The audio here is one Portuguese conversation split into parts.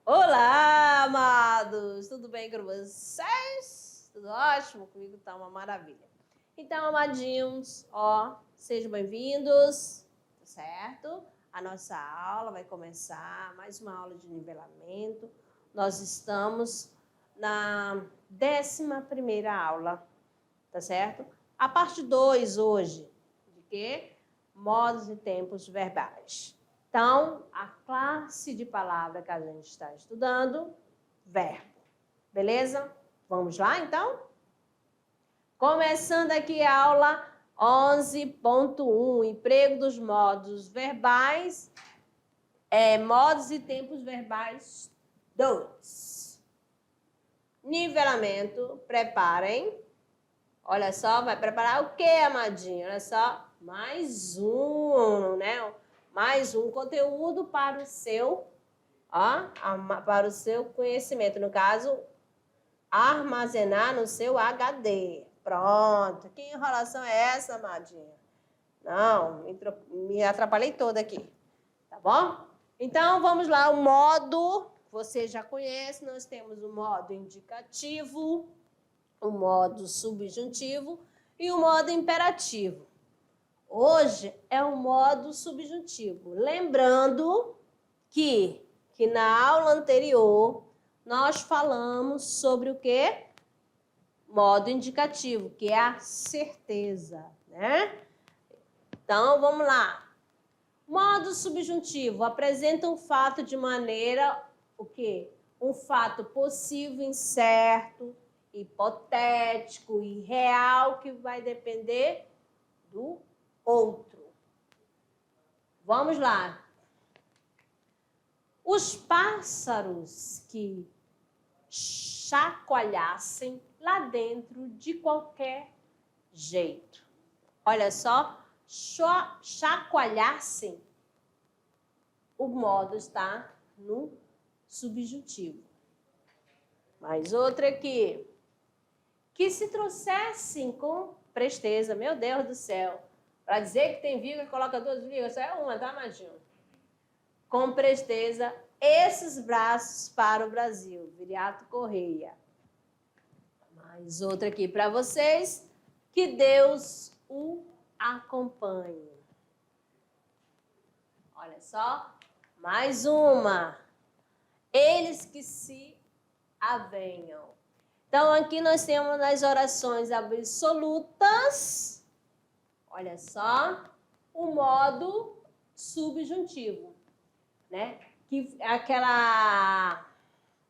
Olá, amados! Tudo bem com vocês? Tudo ótimo? Comigo tá uma maravilha. Então, amadinhos, ó, sejam bem-vindos, tá certo? A nossa aula vai começar, mais uma aula de nivelamento. Nós estamos na 11ª aula, tá certo? A parte 2 hoje, de quê? Modos e tempos verbais. Então, a classe de palavra que a gente está estudando, verbo. Beleza? Vamos lá, então? Começando aqui a aula 11.1, emprego dos modos verbais, modos e tempos verbais 2. Nivelamento, preparem. Olha só, vai preparar o quê, amadinho? Olha só, mais um, né? Mais um conteúdo para o seu, para o seu conhecimento. No caso, armazenar no seu HD. Pronto. Que enrolação é essa, amadinha? Não, me atrapalhei toda aqui. Tá bom? Então, vamos lá. O modo, você já conhece, nós temos o modo indicativo, o modo subjuntivo e o modo imperativo. Hoje é o modo subjuntivo. Lembrando que na aula anterior nós falamos sobre o quê? Modo indicativo, que é a certeza, né? Então, vamos lá. Modo subjuntivo apresenta um fato de maneira, o quê? Um fato possível, incerto, hipotético e real, que vai depender do outro. Vamos lá. Os pássaros que chacoalhassem lá dentro de qualquer jeito. Olha só, chacoalhassem, o modo está no subjuntivo. Mais outra aqui. Que se trouxessem com presteza, meu Deus do céu. Para dizer que tem vírgula, coloca 2 vírgulas, só é uma, tá, Madinho? Com presteza, esses braços para o Brasil. Viriato Correia. Mais outra aqui para vocês. Que Deus o acompanhe. Olha só. Mais uma. Eles que se avenham. Então, aqui nós temos as orações absolutas. Olha só, o modo subjuntivo, né? Que aquela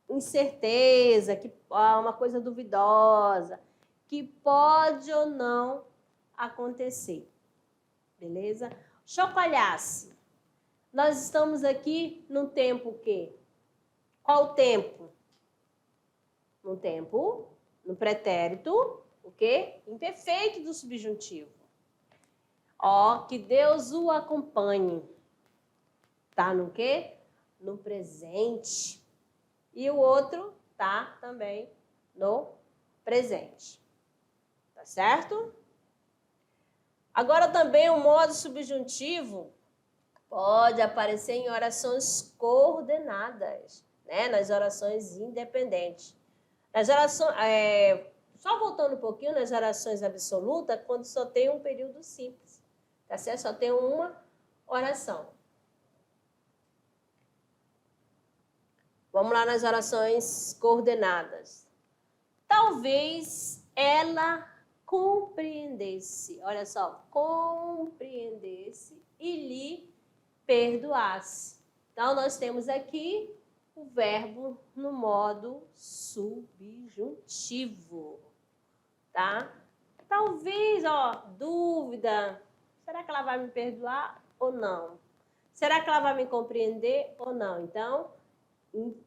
incerteza, que uma coisa duvidosa, que pode ou não acontecer. Beleza? Chocalhasse. Nós estamos aqui no tempo o quê? Qual o tempo? No tempo, no pretérito, o quê? Imperfeito do subjuntivo. Ó, que Deus o acompanhe. Tá no quê? No presente. E o outro tá também no presente. Tá certo? Agora também o modo subjuntivo pode aparecer em orações coordenadas, né? Nas orações independentes. Nas orações, só voltando um pouquinho, nas orações absolutas, quando só tem um período simples, tá certo? Só tem uma oração. Vamos lá nas orações coordenadas. Talvez ela compreendesse, olha só, compreendesse e lhe perdoasse. Então, nós temos aqui o verbo no modo subjuntivo, tá? Talvez, ó, dúvida, será que ela vai me perdoar ou não? Será que ela vai me compreender ou não? Então,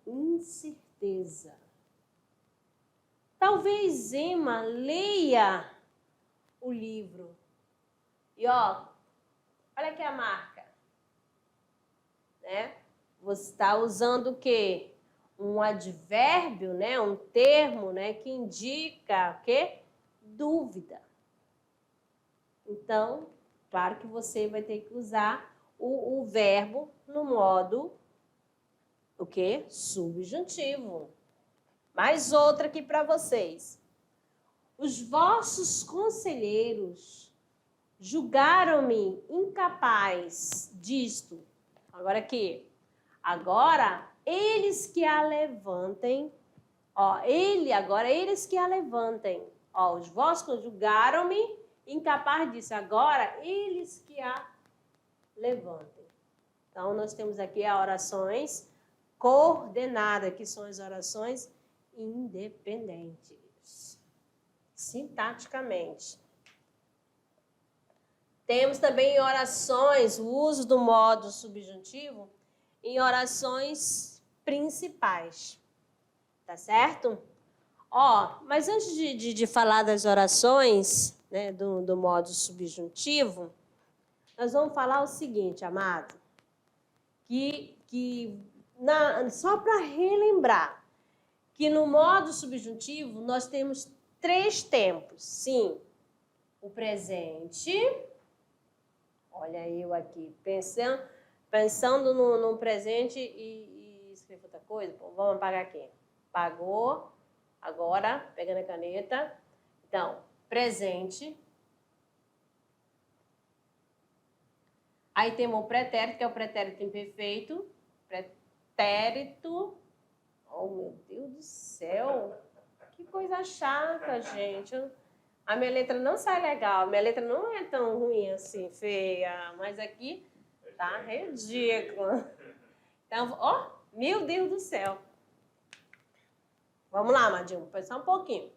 incerteza. Talvez Emma leia o livro. E, ó, olha aqui a marca, né? Você está usando o quê? um advérbio, né? Um termo, né? Que indica o quê? Dúvida. Então, claro que você vai ter que usar o verbo no modo, o quê? Subjuntivo. Mais outra aqui para vocês. Os vossos conselheiros julgaram-me incapaz disto. Agora aqui. Agora, eles que a levantem. Ó, eles que a levantem. Ó, os vossos julgaram-me incapaz disso. Agora, eles que a levantem. Então, nós temos aqui as orações coordenadas, que são as orações independentes. Sintaticamente. Temos também orações, o uso do modo subjuntivo em orações principais. Tá certo? Ó, mas antes de falar das orações, né, do modo subjuntivo, nós vamos falar o seguinte, amado, só para relembrar, que no modo subjuntivo nós temos 3 tempos. Sim, o presente, olha eu aqui, pensando no presente e escrever outra coisa, pô, vamos apagar aqui. Pagou, agora, pegando a caneta. Então, presente. Aí temos o pretérito, que é o pretérito imperfeito. Pretérito. Oh, meu Deus do céu. Que coisa chata, gente. A minha letra não sai legal. A minha letra não é tão ruim assim, feia. Mas aqui tá ridícula. Então, ó, meu Deus do céu. Vamos lá, Amadinho, só um pouquinho.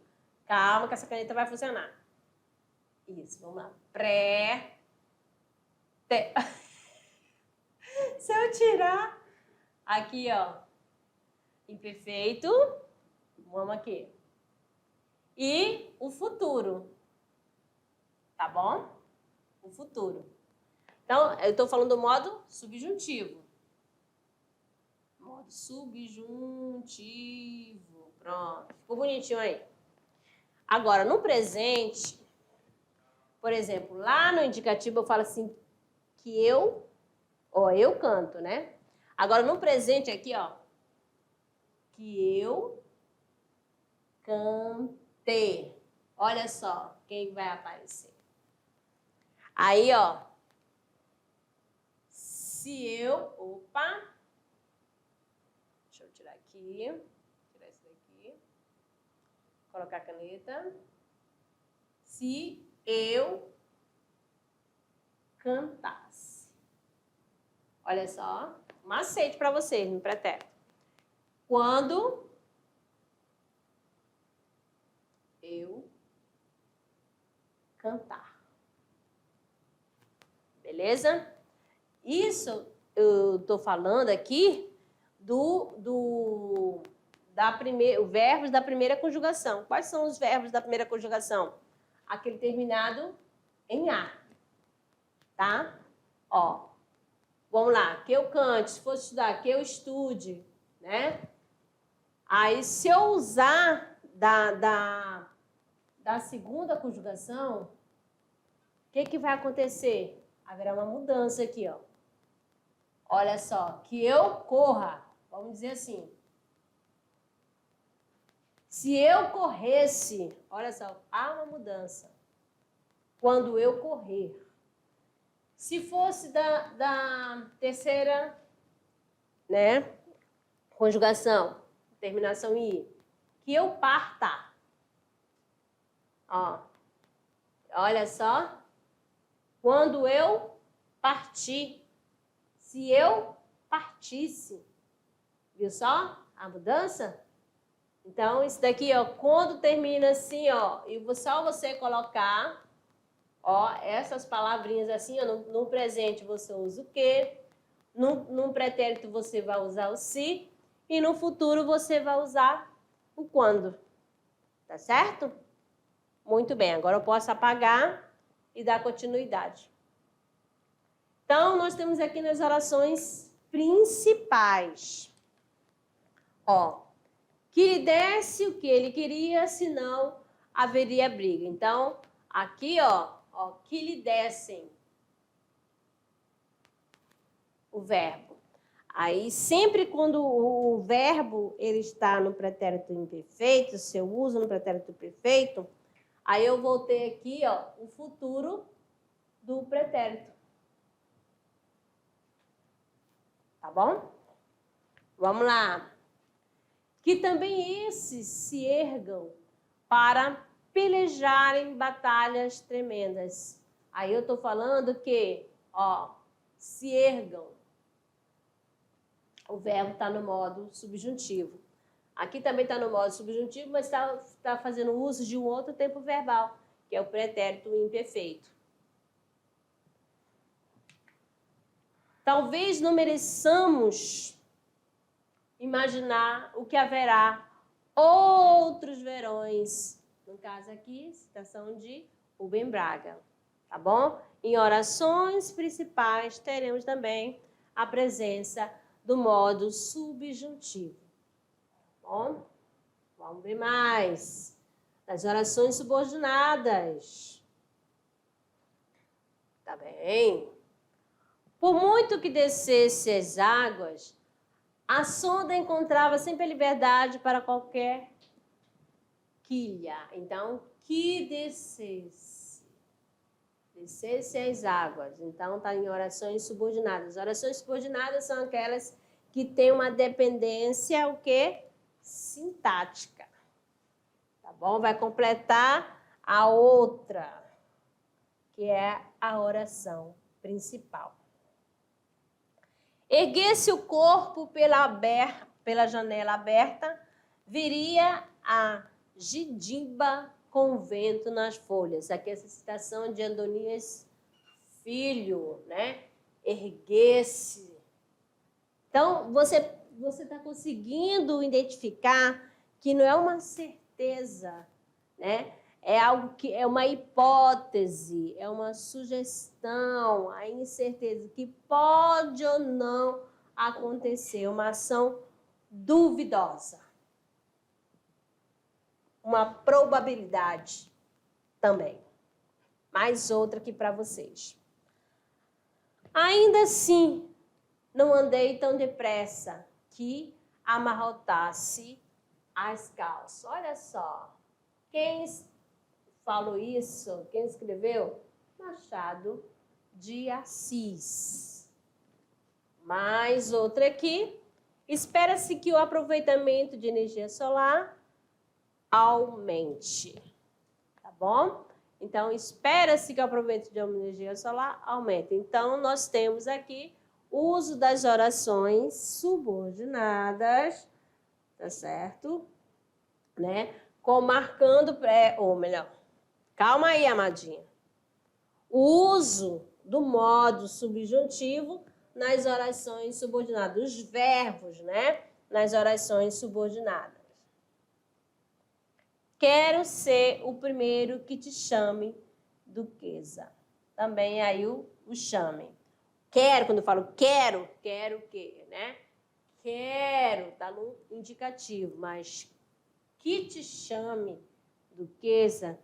Calma que essa caneta vai funcionar. Isso, vamos lá. Se eu tirar aqui, ó, imperfeito, vamos aqui. E o futuro, tá bom? O futuro. Então, eu estou falando do modo subjuntivo. Modo subjuntivo. Pronto, ficou bonitinho aí. Agora, no presente, por exemplo, lá no indicativo eu falo assim, que eu canto, né? Agora, no presente aqui, ó, que eu cantei. Olha só quem vai aparecer. Aí, ó, se eu... Opa! Deixa eu tirar aqui. Tirar isso daqui. Colocar a caneta. Se eu cantasse. Olha só. Macete para vocês no pretérito. Quando eu cantar. Beleza? Isso eu tô falando aqui verbos da primeira conjugação. Quais são os verbos da primeira conjugação? Aquele terminado em A. Tá? Ó. Vamos lá. Que eu cante, se for estudar, que eu estude, né? Aí, se eu usar da segunda conjugação, o que vai acontecer? Haverá uma mudança aqui, ó. Olha só, que eu corra, vamos dizer assim. Se eu corresse, olha só, há uma mudança. Quando eu correr. Se fosse da terceira, né, conjugação, terminação I, que eu parta. Ó, olha só, quando eu partir. Se eu partisse. Viu só a mudança? Então, isso daqui, ó, quando termina assim, ó, e só você colocar, ó, essas palavrinhas assim, ó, no presente você usa o que, no pretérito você vai usar o se, e no futuro você vai usar o quando. Tá certo? Muito bem, agora eu posso apagar e dar continuidade. Então, nós temos aqui nas orações principais. Ó, que lhe desse o que ele queria, senão haveria briga. Então, aqui, ó, que lhe dessem o verbo. Aí, sempre quando o verbo ele está no pretérito imperfeito, se eu uso no pretérito perfeito, aí eu vou ter aqui, ó, o futuro do pretérito. Tá bom? Vamos lá. Que também esses se ergam para pelejarem batalhas tremendas. Aí eu estou falando que, ó, se ergam. O verbo está no modo subjuntivo. Aqui também está no modo subjuntivo, mas está fazendo uso de um outro tempo verbal, que é o pretérito imperfeito. Talvez não mereçamos imaginar o que haverá outros verões. No caso aqui, citação de Rubem Braga. Tá bom? Em orações principais, teremos também a presença do modo subjuntivo. Tá bom? Vamos ver mais. Das orações subordinadas. Tá bem? Por muito que descesse as águas, a sonda encontrava sempre a liberdade para qualquer quilha. Então, que descesse. Descesse as águas. Então, está em orações subordinadas. Orações subordinadas são aquelas que têm uma dependência, o quê? Sintática. Tá bom? Vai completar a outra, que é a oração principal. Erguesse o corpo pela janela aberta, viria a gidimba com vento nas folhas. Aqui essa citação de Andonias Filho, né? Erguesse. Então, você está conseguindo identificar que não é uma certeza, né? É algo que é uma hipótese, é uma sugestão, a incerteza que pode ou não acontecer, uma ação duvidosa. Uma probabilidade também. Mais outra aqui para vocês. Ainda assim, não andei tão depressa que amarrotasse as calças. Olha só, quem falou isso, quem escreveu? Machado de Assis. Mais outra aqui. Espera-se que o aproveitamento de energia solar aumente. Tá bom? Então, espera-se que o aproveitamento de energia solar aumente. Então, nós temos aqui o uso das orações subordinadas, tá certo? Né? Marcando, ou melhor, calma aí, amadinha. O uso do modo subjuntivo nas orações subordinadas, os verbos, né? Nas orações subordinadas. Quero ser o primeiro que te chame duquesa. Também aí o chame. Quero, quando eu falo quero o quê, né? Quero, tá no indicativo, mas que te chame duquesa,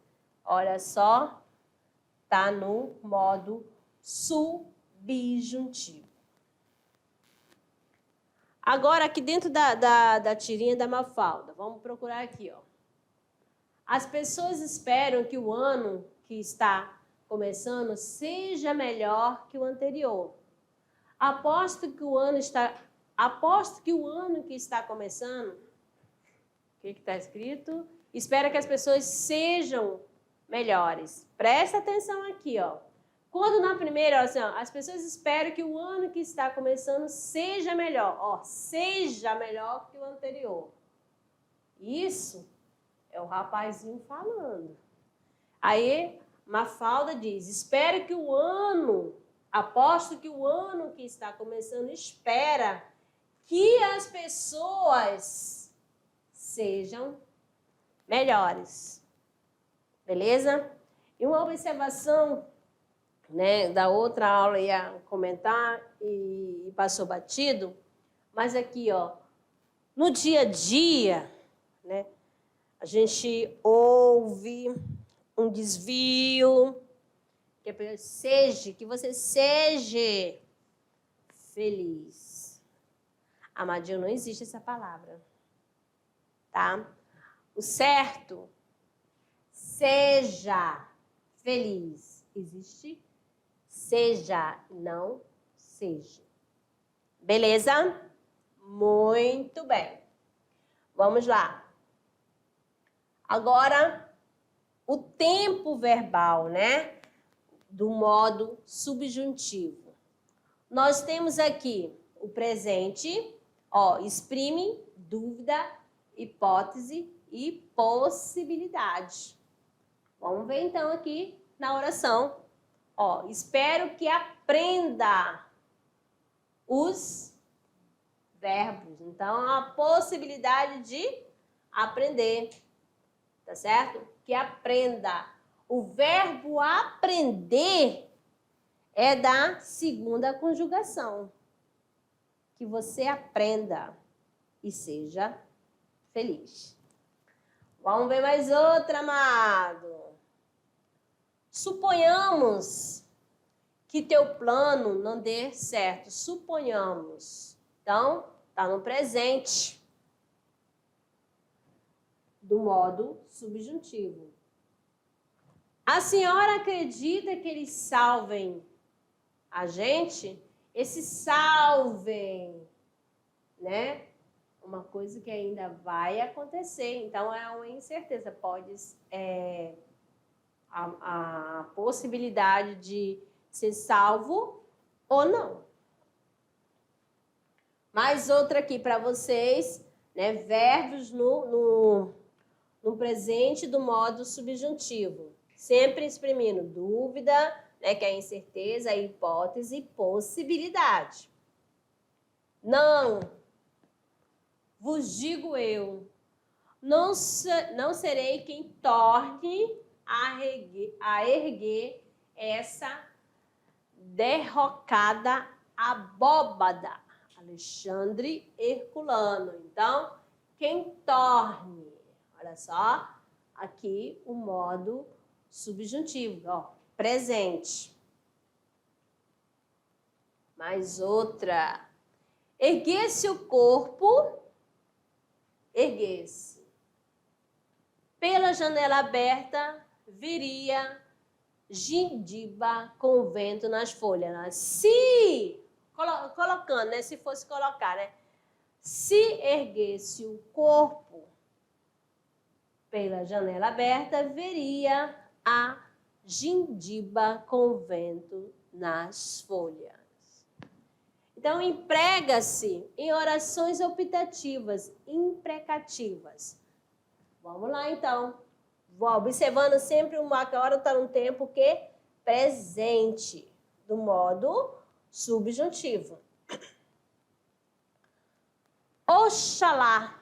olha só, tá no modo subjuntivo. Agora, aqui dentro da tirinha da Mafalda, vamos procurar aqui, ó. As pessoas esperam que o ano que está começando seja melhor que o anterior. Aposto que o ano que está começando, o que está escrito? Espera que as pessoas sejam melhores. Presta atenção aqui, ó. Quando na primeira, assim, ó, as pessoas esperam que o ano que está começando seja melhor. Ó, seja melhor que o anterior. Isso é o rapazinho falando. Aí, Mafalda diz, espero que o ano, aposto que o ano que está começando, espera que as pessoas sejam melhores. Beleza? E uma observação, né, da outra aula ia comentar e passou batido, mas aqui, ó, No dia a dia, né, a gente ouve um desvio, que você seja feliz. Amadinho, não existe essa palavra, tá? O certo, seja feliz. Existe seja, não seja. Beleza? Muito bem. Vamos lá. Agora, o tempo verbal, né? Do modo subjuntivo. Nós temos aqui o presente, ó, exprime, dúvida, hipótese e possibilidade. Vamos ver então aqui na oração. Ó, espero que aprenda os verbos. Então, a possibilidade de aprender, tá certo? Que aprenda. O verbo aprender é da segunda conjugação. Que você aprenda e seja feliz. Vamos ver mais outra, amado. Suponhamos que teu plano não dê certo. Suponhamos. Então, tá no presente. Do modo subjuntivo. A senhora acredita que eles salvem a gente? Esse salvem, né? Uma coisa que ainda vai acontecer. Então, é uma incerteza. Pode a possibilidade de ser salvo ou não. Mais outra aqui para vocês, né? Verbos no presente do modo subjuntivo. Sempre exprimindo dúvida, né? Que é incerteza, hipótese, possibilidade. Não, vos digo eu, não serei quem torne a erguer essa derrocada abóbada. Alexandre Herculano. Então, quem torne. Olha só, aqui o modo subjuntivo, ó, presente. Mais outra. Erguesse o corpo, erguesse. Pela janela aberta, viria gengiba com vento nas folhas. Se, colocando, né? Se fosse colocar, né? Se erguesse o corpo pela janela aberta, veria a gengiba com vento nas folhas. Então, emprega-se em orações optativas, imprecativas. Vamos lá, então. Vou observando sempre que a hora está no tempo que presente, do modo subjuntivo. Oxalá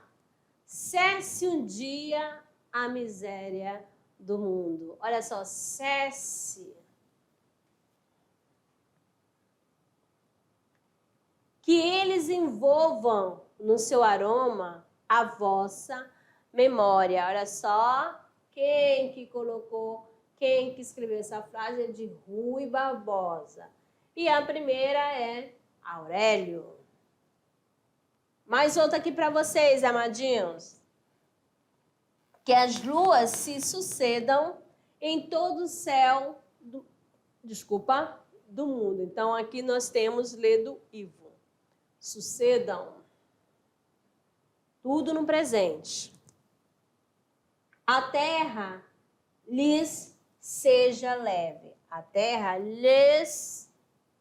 cesse um dia a miséria do mundo. Olha só, cesse. Que eles envolvam no seu aroma a vossa memória. Olha só, quem que escreveu essa frase é de Rui Barbosa. E a primeira é Aurélio. Mais outra aqui para vocês, amadinhos. Que as luas se sucedam em todo o céu do mundo. Então, aqui nós temos ledo Ivo. Sucedam. Tudo no presente. A terra lhes seja leve. A terra lhes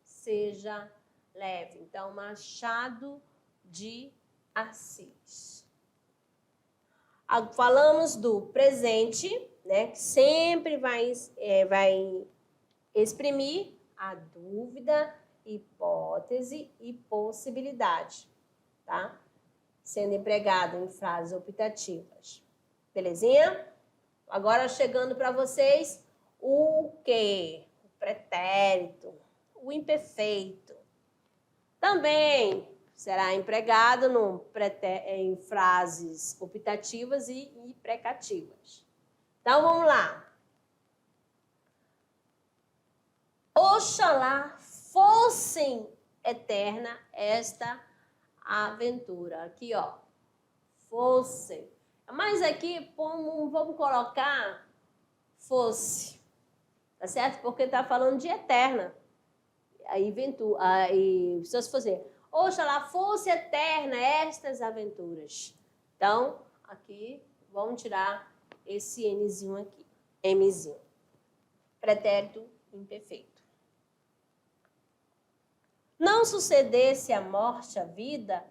seja leve. Então, Machado de Assis. Falamos do presente, né? Que sempre vai exprimir a dúvida, hipótese e possibilidade, tá? Sendo empregado em frases optativas. Belezinha? Agora chegando para vocês o quê? O pretérito, o imperfeito. Também será empregado em frases optativas e imprecativas. Então, vamos lá. Oxalá fossem eterna esta aventura. Aqui, ó. Fossem. Mas aqui, vamos colocar fosse. Tá certo? Porque está falando de eterna. Aí, se você fazer, oxalá fosse eterna estas aventuras. Então, aqui, vamos tirar esse Nzinho aqui. Mzinho. Pretérito imperfeito. Não sucedesse a morte, a vida,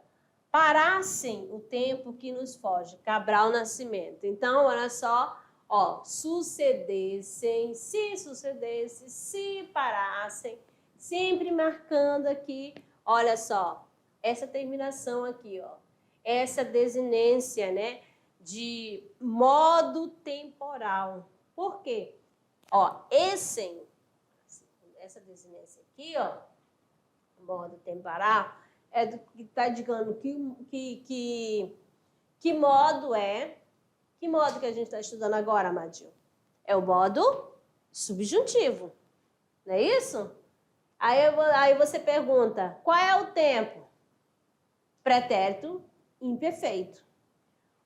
parassem o tempo que nos foge. Cabral Nascimento. Então, olha só, ó, sucedessem, se parassem, sempre marcando aqui, olha só, essa terminação aqui, ó, essa desinência, né, de modo temporal. Por quê? Ó, essa desinência aqui, ó, modo temporal, é do que está dizendo que modo é. Que modo que a gente está estudando agora, Amadinho? É o modo subjuntivo. Não é isso? Aí você pergunta, qual é o tempo? Pretérito imperfeito.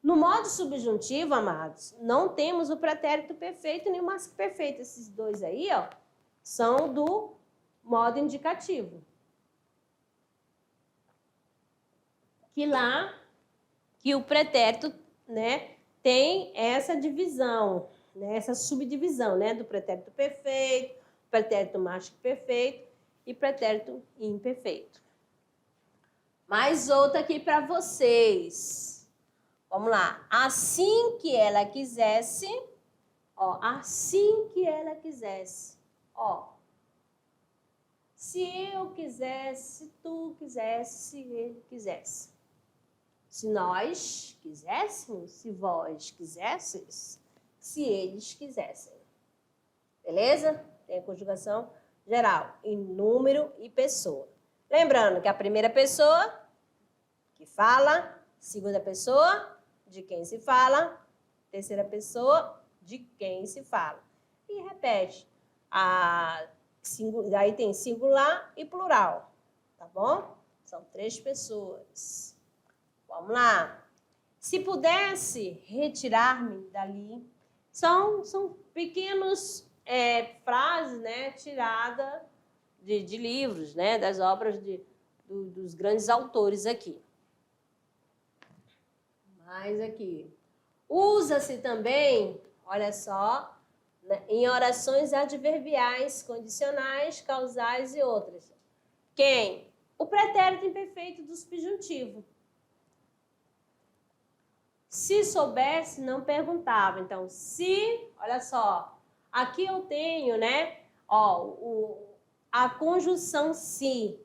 No modo subjuntivo, amados, não temos o pretérito perfeito nem o mais perfeito. Esses dois aí, ó, são do modo indicativo. Que o pretérito, né, tem essa divisão, né, essa subdivisão, né, do pretérito perfeito, pretérito mais que perfeito e pretérito imperfeito. Mais outra aqui para vocês. Vamos lá. Assim que ela quisesse, ó, assim que ela quisesse, ó. Se eu quisesse, se tu quisesse, se ele quisesse. Se nós quiséssemos, se vós quisesseis, se eles quisessem. Beleza? Tem a conjugação geral em número e pessoa. Lembrando que a primeira pessoa que fala, segunda pessoa de quem se fala, terceira pessoa de quem se fala. E repete. Aí tem singular e plural, tá bom? São 3 pessoas. Vamos lá. Se pudesse retirar-me dali, são pequenos frases, né, tiradas de livros, né, das obras dos grandes autores aqui. Mais aqui. Usa-se também, olha só, né, em orações adverbiais, condicionais, causais e outras. Quem? O pretérito imperfeito do subjuntivo. Se soubesse, não perguntava. Então, se, olha só, aqui eu tenho, né, ó, a conjunção se.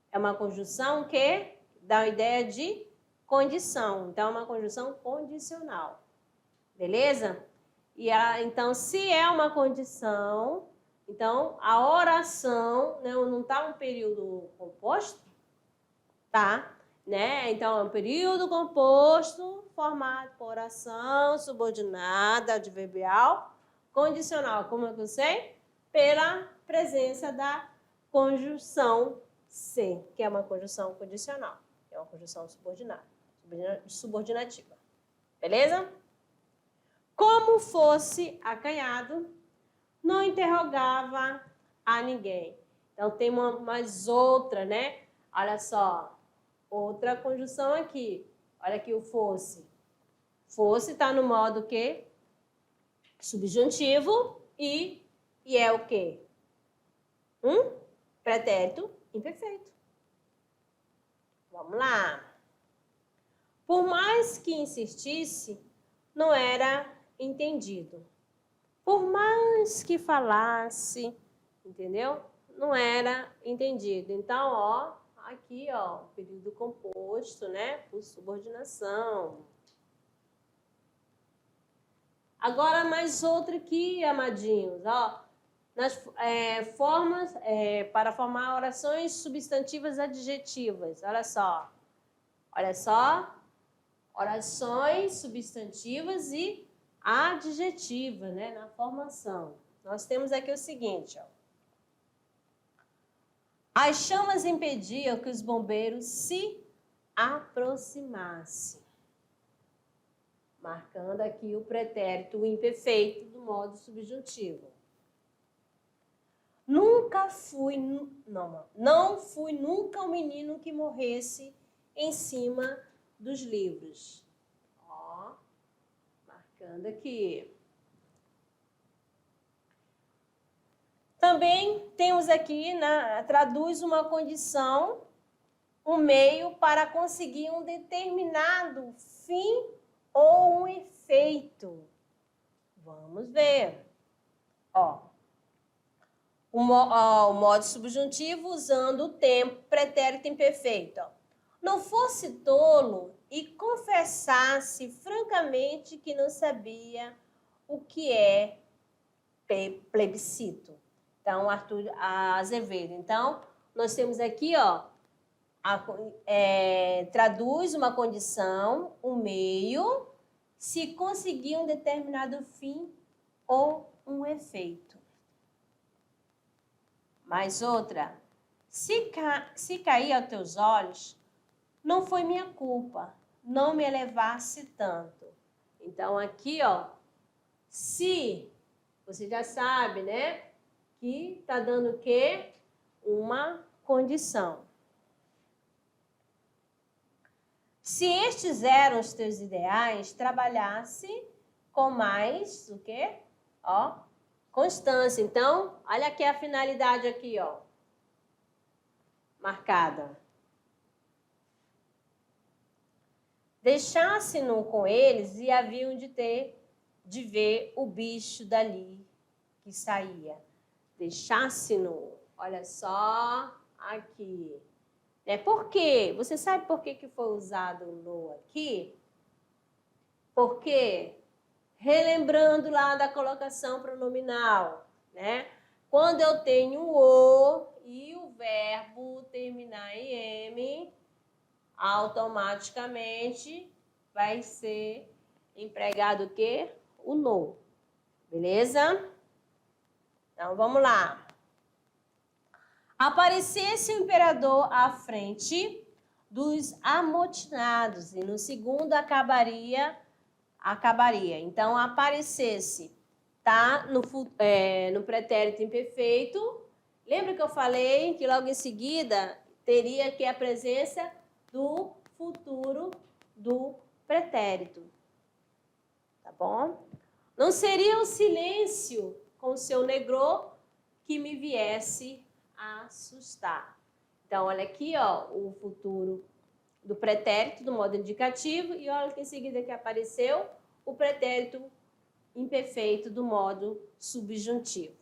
É uma conjunção que dá a ideia de condição. Então, é uma conjunção condicional. Beleza? Então, se é uma condição, então a oração, né, não está um período composto, tá? Né? Então, é um período composto formado por oração subordinada, adverbial, condicional. Como é que eu sei? Pela presença da conjunção se, que é uma conjunção condicional. É uma conjunção subordinativa. Beleza? Como fosse acanhado, não interrogava a ninguém. Então, tem mais outra, né? Olha só. Outra conjunção aqui. Olha aqui o fosse. Fosse está no modo que? Subjuntivo e é o quê? Pretérito imperfeito. Vamos lá. Por mais que insistisse, não era entendido. Por mais que falasse, entendeu? Não era entendido. Então, ó, aqui, ó, período composto, né, por subordinação. Agora, mais outra aqui, amadinhos, ó. nas formas, para formar orações substantivas adjetivas. Olha só. Olha só. Orações substantivas e adjetivas, né, na formação. Nós temos aqui o seguinte, ó. As chamas impediam que os bombeiros se aproximassem. Marcando aqui o pretérito imperfeito do modo subjuntivo. Não fui nunca um menino que morresse em cima dos livros. Ó, marcando aqui. Também temos aqui, traduz uma condição, um meio para conseguir um determinado fim ou um efeito. Vamos ver. Ó. O modo subjuntivo usando o tempo, pretérito imperfeito. Ó. Não fosse tolo e confessasse francamente que não sabia o que é plebiscito. Então, Arthur Azevedo. Então, nós temos aqui, ó, traduz uma condição, um meio, se conseguir um determinado fim ou um efeito. Mais outra. Se cair aos teus olhos, não foi minha culpa, não me elevasse tanto. Então, aqui, ó, se, você já sabe, né, que tá dando o quê? Uma condição. Se estes eram os teus ideais, trabalhasse com mais, o quê? Ó, constância. Então, olha aqui a finalidade aqui, ó, marcada. Deixasse-no com eles e haviam de ver o bicho dali que saía. Deixasse-no, olha só aqui. Por quê? Você sabe por que foi usado o no aqui? Porque, relembrando lá da colocação pronominal, né? Quando eu tenho o e o verbo terminar em M, automaticamente vai ser empregado o quê? O no. Beleza? Então, vamos lá. Aparecesse o imperador à frente dos amotinados, e no segundo acabaria. Então, aparecesse, tá no pretérito imperfeito. Lembra que eu falei que logo em seguida teria que a presença do futuro do pretérito. Tá bom? Não seria o silêncio com o seu negrô que me viesse a assustar. Então, olha aqui, ó, o futuro do pretérito, do modo indicativo, e olha que em seguida que apareceu o pretérito imperfeito do modo subjuntivo.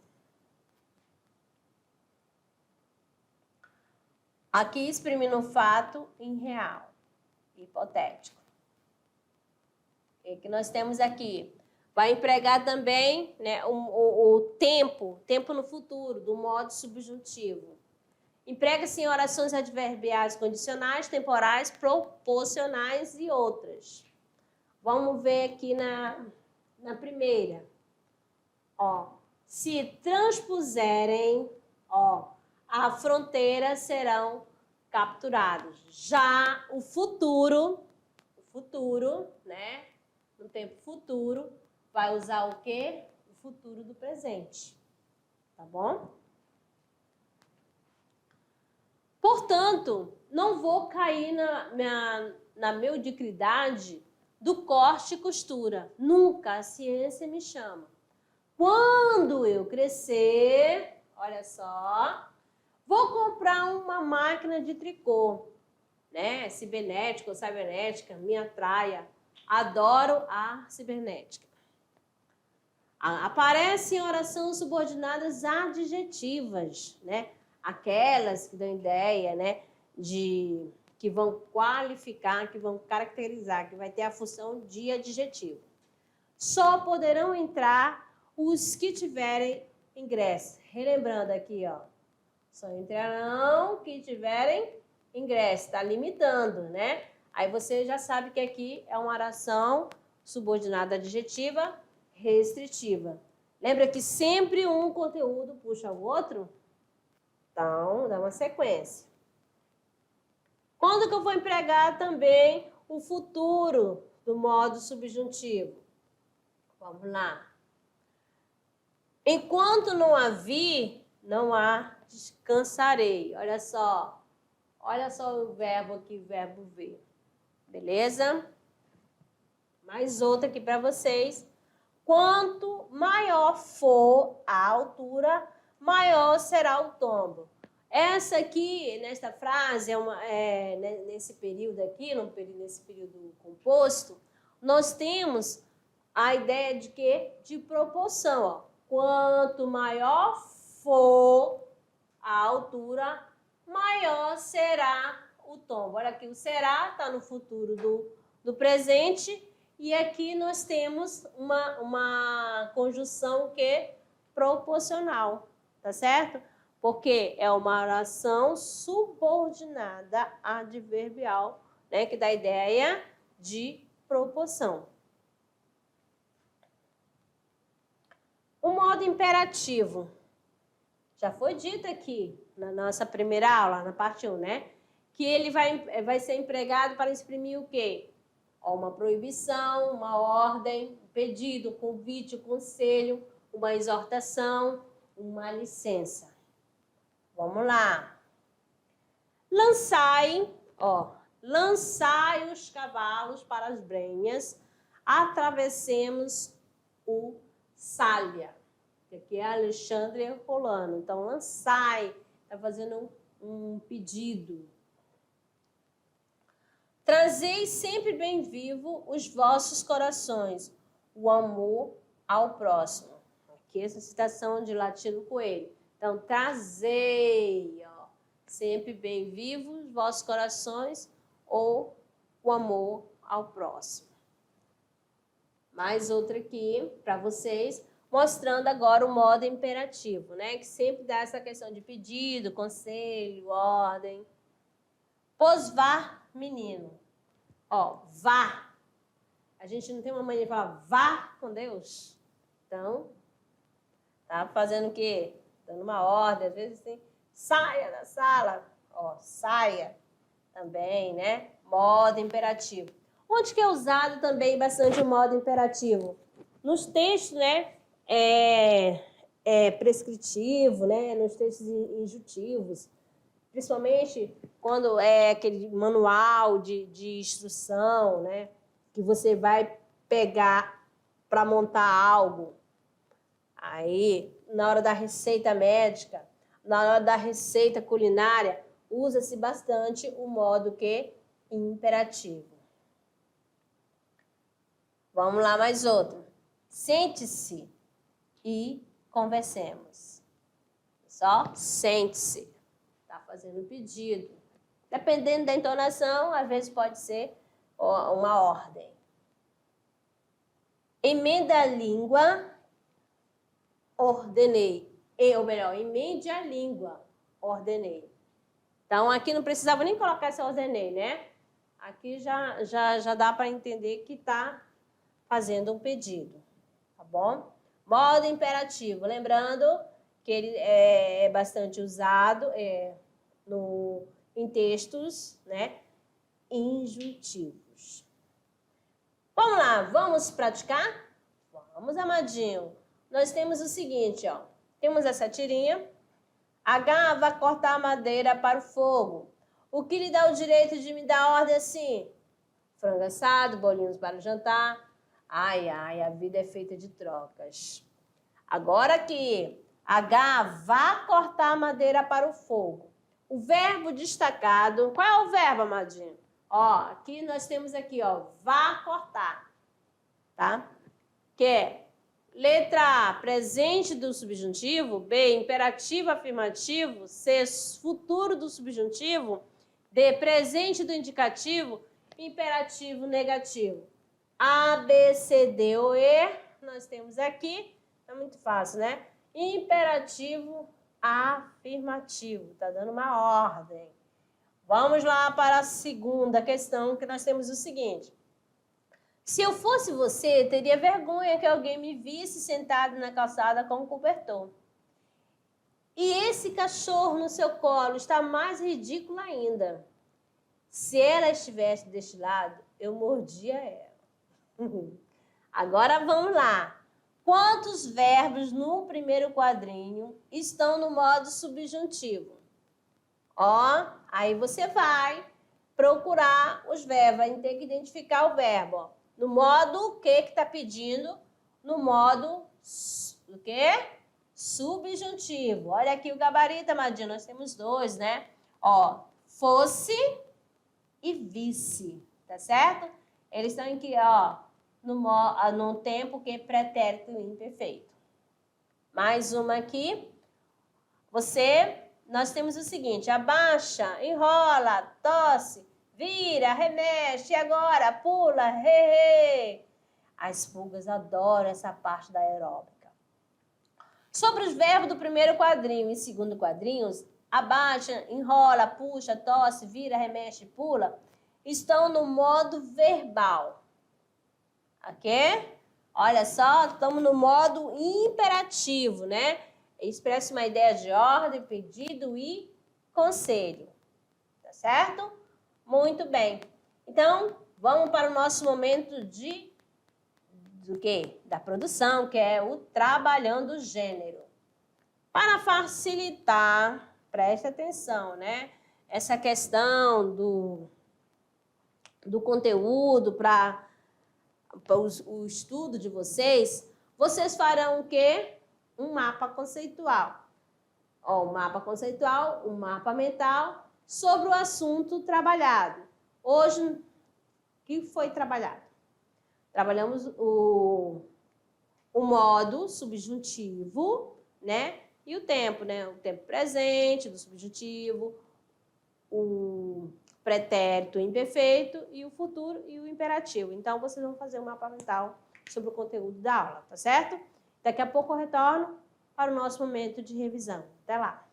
Aqui exprimindo um fato em real, hipotético. O que nós temos aqui? Vai empregar também, né, o tempo no futuro, do modo subjuntivo. Emprega-se em orações adverbiais condicionais, temporais, proporcionais e outras. Vamos ver aqui na primeira. Ó, se transpuserem, ó, a fronteira serão capturados. Já o futuro, né, no tempo futuro, vai usar o quê? O futuro do presente. Tá bom? Portanto, não vou cair na mediocridade do corte e costura. Nunca a ciência me chama. Quando eu crescer, olha só, vou comprar uma máquina de tricô, né? Cibernética ou cibernética, me atraia. Adoro a cibernética. Aparecem orações subordinadas adjetivas, né? Aquelas que dão ideia, né? Que vão qualificar, que vão caracterizar, que vai ter a função de adjetivo. Só poderão entrar os que tiverem ingresso. Relembrando aqui, ó. Só entrarão que tiverem ingresso. Está limitando, né? Aí você já sabe que aqui é uma oração subordinada adjetiva restritiva. Lembra que sempre um conteúdo puxa o outro? Então, dá uma sequência. Quando que eu vou empregar também o futuro do modo subjuntivo? Vamos lá. Enquanto não há vi, não há descansarei. Olha só o verbo aqui, verbo ver. Beleza? Mais outra aqui para vocês. Quanto maior for a altura, maior será o tombo. Essa aqui, nesta frase, nesse período aqui, nesse período composto, nós temos a ideia de quê? De proporção. Ó. Quanto maior for a altura, maior será o tombo. Olha aqui, o será está no futuro do presente. E aqui nós temos uma conjunção que é proporcional, tá certo? Porque é uma oração subordinada adverbial, né, que dá a ideia de proporção. O modo imperativo. Já foi dito aqui na nossa primeira aula, na parte 1, né? Que ele vai ser empregado para exprimir o quê? Uma proibição, uma ordem, um pedido, um convite, um conselho, uma exortação, uma licença. Vamos lá. Lançai os cavalos para as brenhas, atravessemos o Sálvia, que aqui é Alexandre Rolando. Então, lançai, está fazendo um pedido. Trazei sempre bem vivo os vossos corações, o amor ao próximo. Aqui essa citação de Latino Coelho. Então, trazei, ó, sempre bem vivo os vossos corações ou o amor ao próximo. Mais outra aqui para vocês, mostrando agora o modo imperativo, né? Que sempre dá essa questão de pedido, conselho, ordem. Pois vá, menino. Ó, vá. A gente não tem uma mania de falar vá com Deus. Então, tá fazendo o quê? Dando uma ordem, às vezes assim, saia da sala. Ó, saia também, né? Modo imperativo. Onde que é usado também bastante o modo imperativo? Nos textos, né? Prescritivo, né? Nos textos injutivos. Principalmente quando é aquele manual de instrução, né? Que você vai pegar para montar algo. Aí, na hora da receita médica, na hora da receita culinária, usa-se bastante o modo que imperativo. Vamos lá, mais outro. Sente-se e conversemos. Só sente-se. Está fazendo pedido. Dependendo da entonação, às vezes pode ser uma ordem. Emenda a língua, ordenei. Ou melhor, emende a língua, ordenei. Então, aqui não precisava nem colocar esse ordenei, né? Aqui já dá para entender que está fazendo um pedido, tá bom? Modo imperativo. Lembrando que ele é bastante usado em textos, né, injuntivos. Vamos lá, vamos praticar? Vamos, amadinho. Nós temos o seguinte, ó. Temos essa tirinha. H vai cortar a madeira para o fogo. O que lhe dá o direito de me dar ordem assim? Frango assado, bolinhos para o jantar. Ai, ai, a vida é feita de trocas. Agora aqui, H vá cortar a madeira para o fogo. O verbo destacado, qual é o verbo, amadinho? Ó, aqui nós temos aqui, ó, vá cortar, tá? Que é letra A, presente do subjuntivo, B, imperativo afirmativo, C, futuro do subjuntivo, D, presente do indicativo, imperativo negativo. A, B, C, D ou E, nós temos aqui, é muito fácil, né? imperativo afirmativo. Tá dando uma ordem. Vamos lá para a segunda questão, que nós temos o seguinte. Se eu fosse você, teria vergonha que alguém me visse sentado na calçada com um cobertor. E esse cachorro no seu colo está mais ridículo ainda. Se ela estivesse deste lado, eu mordia ela. Agora vamos lá. Quantos verbos no primeiro quadrinho estão no modo subjuntivo? Ó, aí você vai procurar os verbos, vai ter que identificar o verbo. Ó. No modo o que está pedindo? No modo o quê? Subjuntivo. Olha aqui o gabarito, amadinho. Nós temos dois, né? Ó, fosse e visse, tá certo? Eles estão aqui, ó, no tempo que é pretérito imperfeito. Mais uma aqui. Nós temos o seguinte, abaixa, enrola, tosse, vira, remexe, agora, pula, re. As pulgas adoram essa parte da aeróbica. Sobre os verbos do primeiro quadrinho e segundo quadrinho, abaixa, enrola, puxa, tosse, vira, remexe, pula, estão no modo verbal. Ok? Olha só, estamos no modo imperativo, né? Expressa uma ideia de ordem, pedido e conselho. Tá certo? Muito bem. Então, vamos para o nosso momento do quê? Da produção, que é o trabalhando o gênero. Para facilitar, preste atenção, né? Essa questão do conteúdo para o estudo de vocês farão o quê? Um mapa conceitual. Ó, um mapa conceitual, um mapa mental sobre o assunto trabalhado. Hoje, o que foi trabalhado? Trabalhamos o modo subjuntivo, né? E o tempo, né? O tempo presente do subjuntivo, o pretérito imperfeito e o futuro e o imperativo. Então, vocês vão fazer um mapa mental sobre o conteúdo da aula, tá certo? Daqui a pouco eu retorno para o nosso momento de revisão. Até lá!